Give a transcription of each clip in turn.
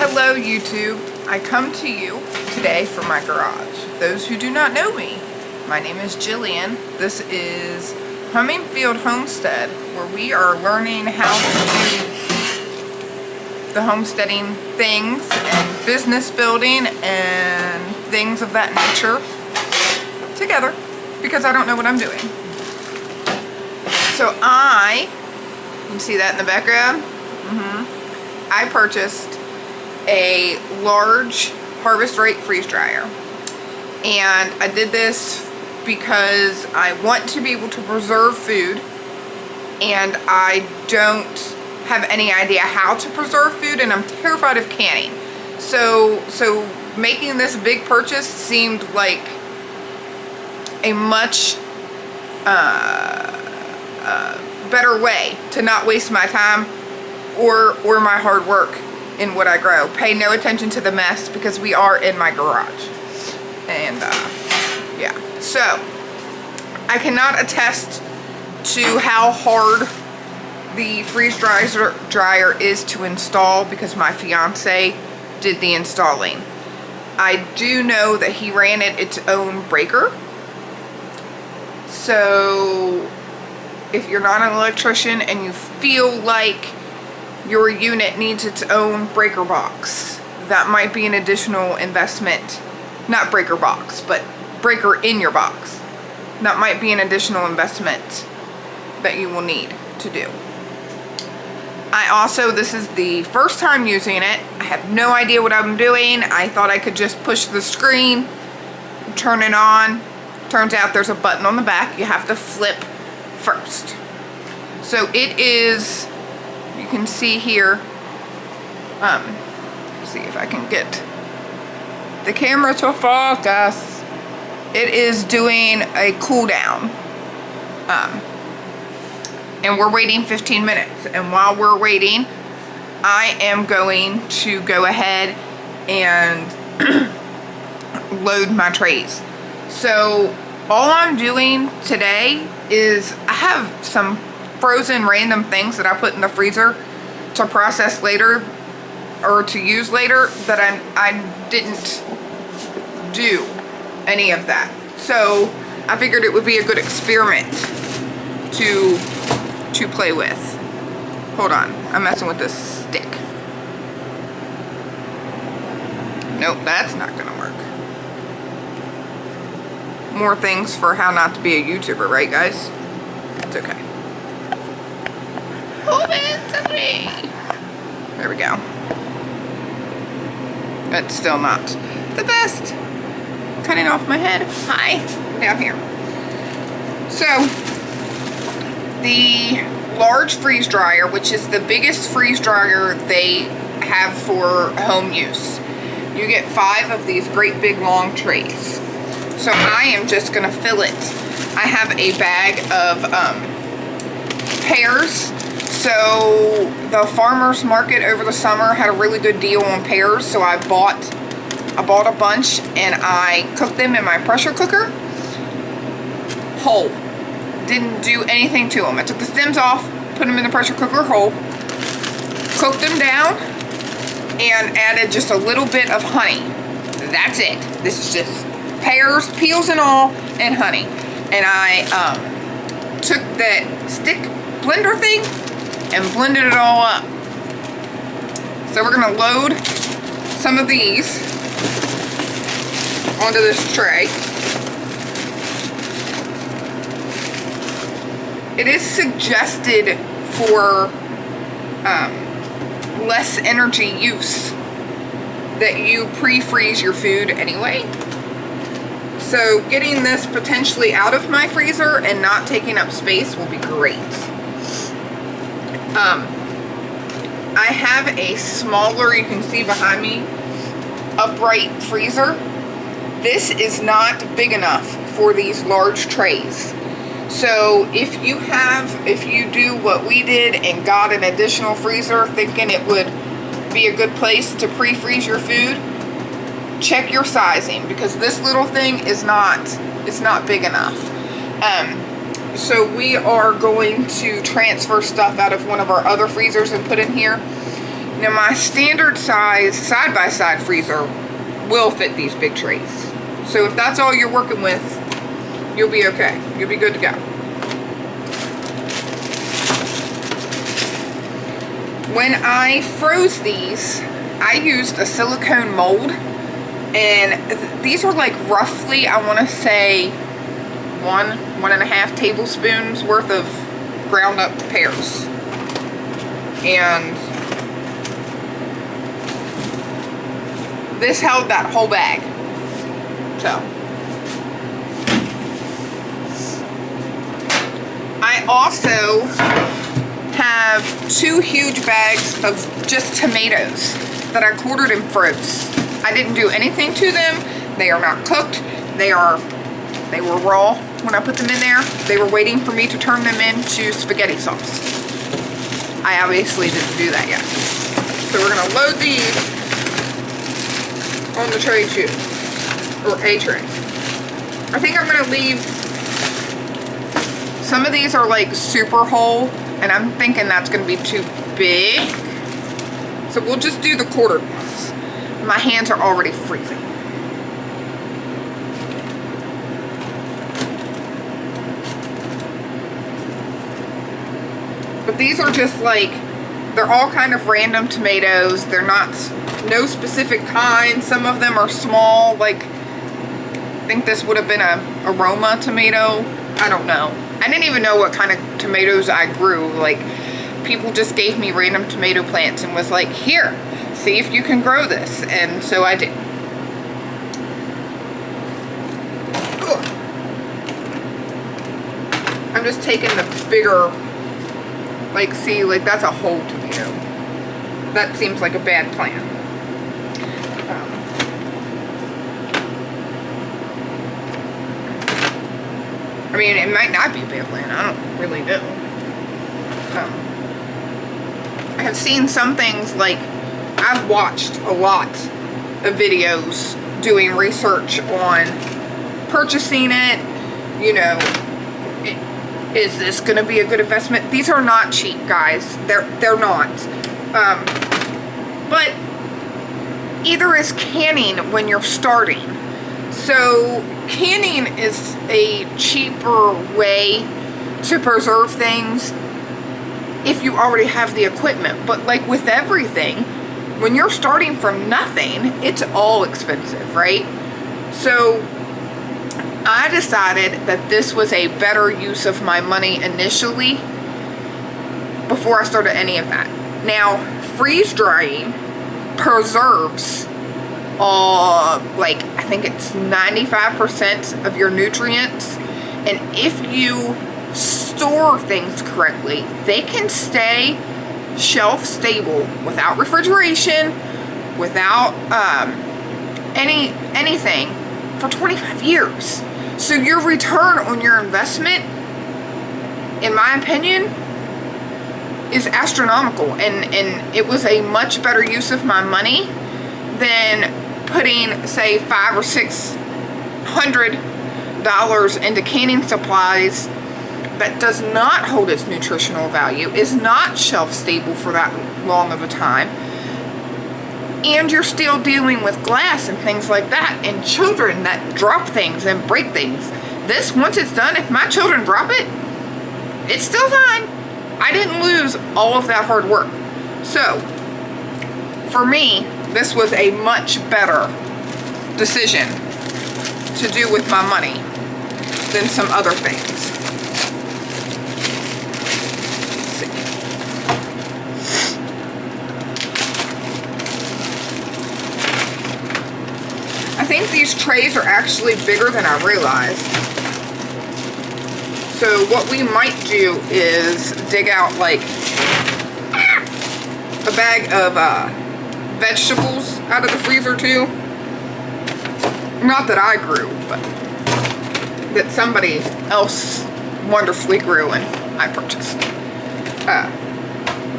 Hello YouTube, I come to you today from my garage. Those who do not know me, my name is Jillian. This is Hummingfield Homestead, where we are learning how to do the homesteading things and business building and things of that nature together, because I don't know what I'm doing. So you can see that in the background? I purchased a large harvest rate freeze dryer, and I did this because I want to be able to preserve food, and I don't have any idea how to preserve food, and I'm terrified of canning. So making this big purchase seemed like a much better way to not waste my time or my hard work in what I grow. Pay no attention to the mess because we are in my garage. And yeah, so I cannot attest to how hard the freeze dryer is to install because my fiance did the installing. I do know that he ran its own breaker. So if you're not an electrician and you feel like your unit needs its own breaker box, that might be an additional investment. Not breaker box, but breaker in your box. That might be an additional investment that you will need to do. This is the first time using it. I have no idea what I'm doing. I thought I could just push the screen, turn it on. Turns out there's a button on the back you have to flip first. So it is, you can see here, see if I can get the camera to focus. It is doing a cool down. And we're waiting 15 minutes. And while we're waiting, I am going to go ahead and load my trays. So all I'm doing today is I have some frozen random things that I put in the freezer to process later or to use later that I didn't do any of that. So I figured it would be a good experiment to play with. Hold on, I'm messing with this stick. Nope, that's not gonna work. More things for how not to be a YouTuber, right guys? It's okay. Move it to me. There we go. That's still not the best. Cutting off my head. Hi, down here. So, the large freeze dryer, which is the biggest freeze dryer they have for home use. You get 5 of these great big long trays. So I am just gonna fill it. I have a bag of pears. So the farmer's market over the summer had a really good deal on pears. So I bought a bunch and I cooked them in my pressure cooker. Whole. Didn't do anything to them. I took the stems off, put them in the pressure cooker whole, cooked them down, and added just a little bit of honey. That's it. This is just pears, peels and all, and honey. And I took that stick blender thing and blended it all up. So we're gonna load some of these onto this tray. It is suggested for less energy use that you pre-freeze your food anyway. So getting this potentially out of my freezer and not taking up space will be great. I have a smaller, you can see behind me, upright freezer. This is not big enough for these large trays. So if you do what we did and got an additional freezer thinking it would be a good place to pre-freeze your food, check your sizing, because this little thing is not big enough. So we are going to transfer stuff out of one of our other freezers and put in here. Now my standard size side-by-side freezer will fit these big trays. So if that's all you're working with, you'll be okay. You'll be good to go. When I froze these, I used a silicone mold, and these are like roughly, I want to say, 1.5 tablespoons worth of ground up pears. And this held that whole bag. So I also have 2 huge bags of just tomatoes that I quartered and froze. I didn't do anything to them. They are not cooked. They were raw when I put them in there. They were waiting for me to turn them into spaghetti sauce. I obviously didn't do that yet. So we're gonna load these on the tray too, or a tray. I think I'm gonna leave, some of these are like super whole, and I'm thinking that's gonna be too big. So we'll just do the quartered ones. My hands are already freezing. But these are just like, they're all kind of random tomatoes. They're not, no specific kind. Some of them are small, like, I think this would have been a aroma tomato. I don't know. I didn't even know what kind of tomatoes I grew. Like, people just gave me random tomato plants and was like, here, see if you can grow this. And so I did. Ugh. I'm just taking the bigger, like, see, like, that's a whole tomato. That seems like a bad plan. I mean, it might not be a bad plan. I don't really know. I have seen some things, like, I've watched a lot of videos doing research on purchasing it. You know, is this going to be a good investment? These are not cheap, guys. They're not. But either is canning when you're starting. So canning is a cheaper way to preserve things if you already have the equipment. But like with everything, when you're starting from nothing, it's all expensive, right? So I decided that this was a better use of my money initially before I started any of that. Now, freeze drying preserves like, I think it's 95% of your nutrients, and if you store things correctly, they can stay shelf stable without refrigeration, without anything for 25 years. So your return on your investment, in my opinion, is astronomical, and it was a much better use of my money than putting, say, $500 or $600 into canning supplies that does not hold its nutritional value, is not shelf stable for that long of a time, and you're still dealing with glass and things like that, and children that drop things and break things. This, once it's done, if my children drop it, it's still fine. I didn't lose all of that hard work. So, for me, this was a much better decision to do with my money than some other things. Let's see. I think these trays are actually bigger than I realized. So what we might do is dig out like a bag of vegetables out of the freezer too. Not that I grew, but that somebody else wonderfully grew and I purchased.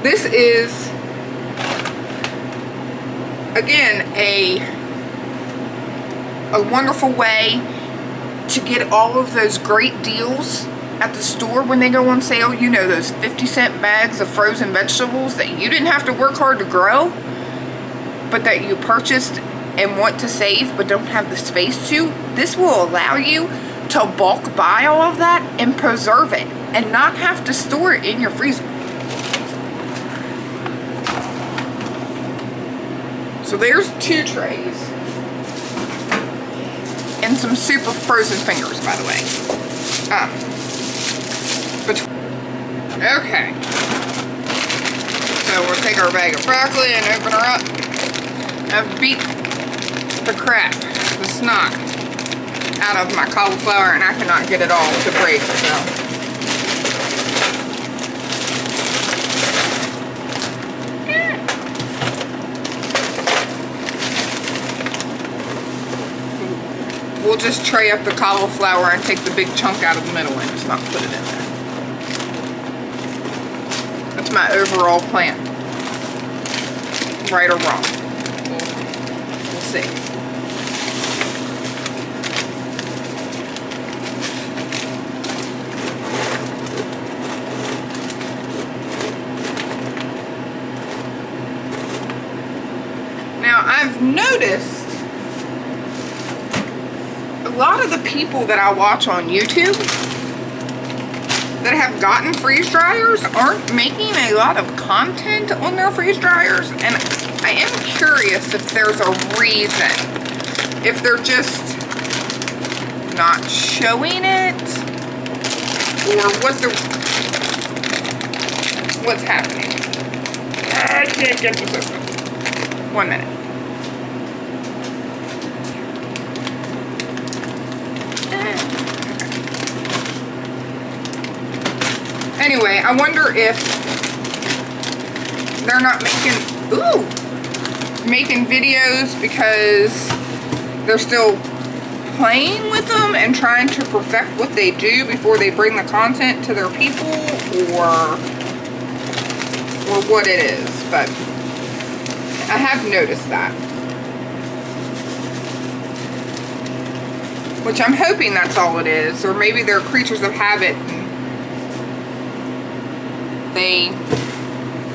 This is, again, a wonderful way to get all of those great deals at the store when they go on sale, you know, those 50-cent bags of frozen vegetables that you didn't have to work hard to grow, but that you purchased and want to save but don't have the space to. This will allow you to bulk buy all of that and preserve it and not have to store it in your freezer. So there's 2 trays and some super frozen fingers, by the way. Okay, so we'll take our bag of broccoli and open her up. I've beat the crap, the snot, out of my cauliflower, and I cannot get it all to break, so. We'll just tray up the cauliflower and take the big chunk out of the middle and just not put it in there. That's my overall plan. Right or wrong. We'll see. Now, I've noticed a lot of the people that I watch on YouTube that have gotten freeze dryers aren't making a lot of content on their freeze dryers, and I am curious if there's a reason. If they're just not showing it, or what's happening. I can't get this open. 1 minute. Anyway, I wonder if they're not making videos because they're still playing with them and trying to perfect what they do before they bring the content to their people, or what it is. But I have noticed that, which I'm hoping that's all it is, or maybe they're creatures of habit.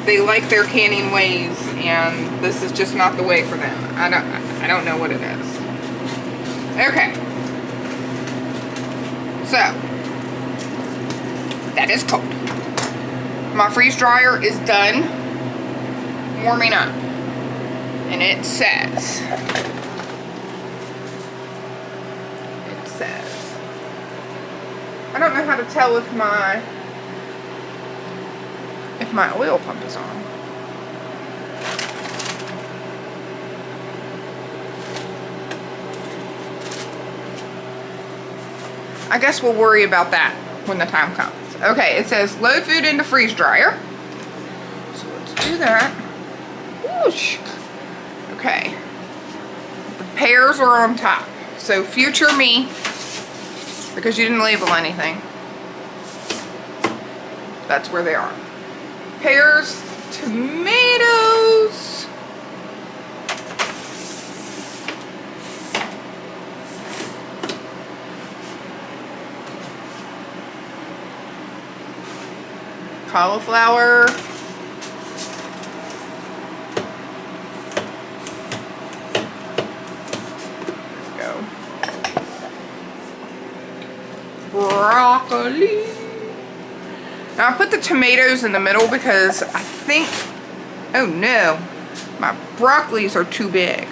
They like their canning ways, and this is just not the way for them. I don't know what it is. Okay. So, that is cold. My freeze dryer is done warming up. And it says, I don't know how to tell if my oil pump is on. I guess we'll worry about that when the time comes. Okay, it says load food into freeze dryer. So let's do that. Whoosh. Okay. The pears are on top. So future me, because you didn't label anything, that's where they are. Pears, tomatoes, cauliflower, let's go, broccoli. Now I put the tomatoes in the middle because I think, oh no, my broccolis are too big.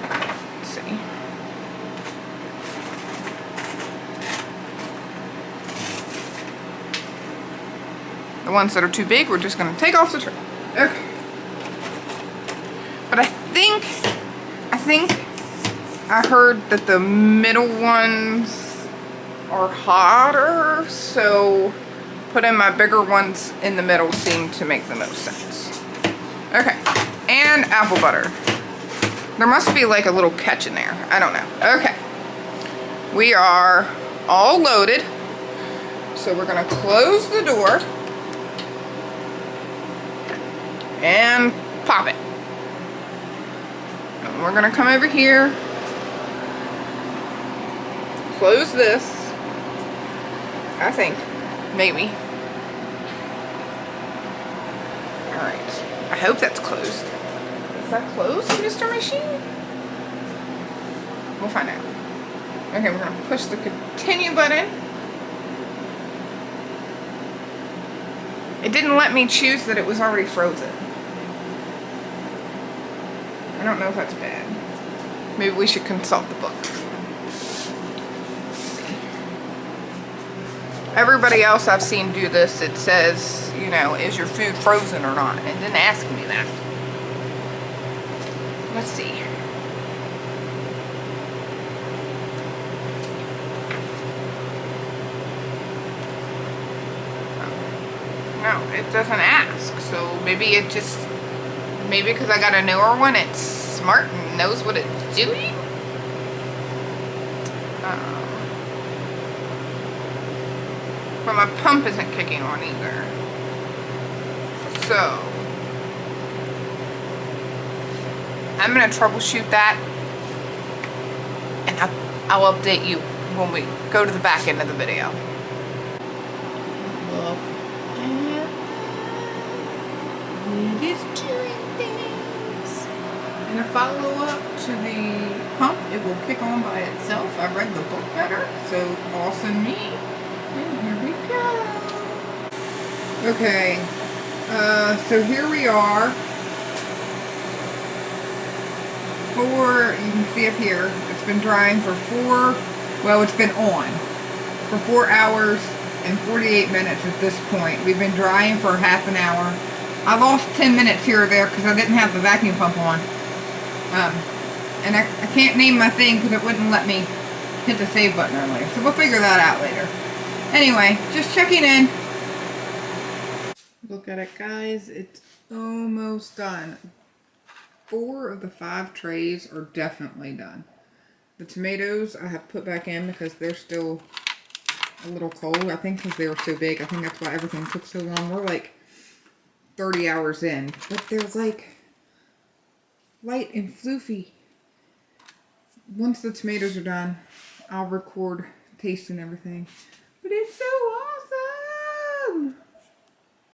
Let's see. The ones that are too big, we're just going to take off the tray. Okay. But I think I heard that the middle ones are hotter, so putting my bigger ones in the middle seemed to make the most sense. Okay, and apple butter. There must be like a little catch in there. I don't know. Okay, we are all loaded, so we're gonna close the door and pop it. And we're gonna come over here close this. I think. Maybe. Alright. I hope that's closed. Is that closed, Mr. Machine? We'll find out. Okay, we're going to push the continue button. It didn't let me choose that it was already frozen. I don't know if that's bad. Maybe we should consult the book. Everybody else I've seen do this, it says, you know, is your food frozen or not? It didn't ask me that. Let's see. No, it doesn't ask. So maybe it just, maybe because I got a newer one, it's smart and knows what it's doing. But my pump isn't kicking on either. So I'm gonna troubleshoot that, and I'll update you when we go to the back end of the video. Look. It is doing things. And a follow-up to the pump, it will kick on by itself. I read the book better, so awesome me. And here we go. Okay, so here we are. You can see up here, it's been drying for it's been on for 4 hours and 48 minutes at this point. We've been drying for half an hour. I lost 10 minutes here or there because I didn't have the vacuum pump on. And I can't name my thing because it wouldn't let me hit the save button earlier. So we'll figure that out later. Anyway, just checking in. Look at it, guys. It's almost done. 4 of the 5 trays are definitely done. The tomatoes I have put back in because they're still a little cold. I think because they were so big. I think that's why everything took so long. We're like 30 hours in. But they're like light and floofy. Once the tomatoes are done, I'll record taste and everything. But it's so awesome!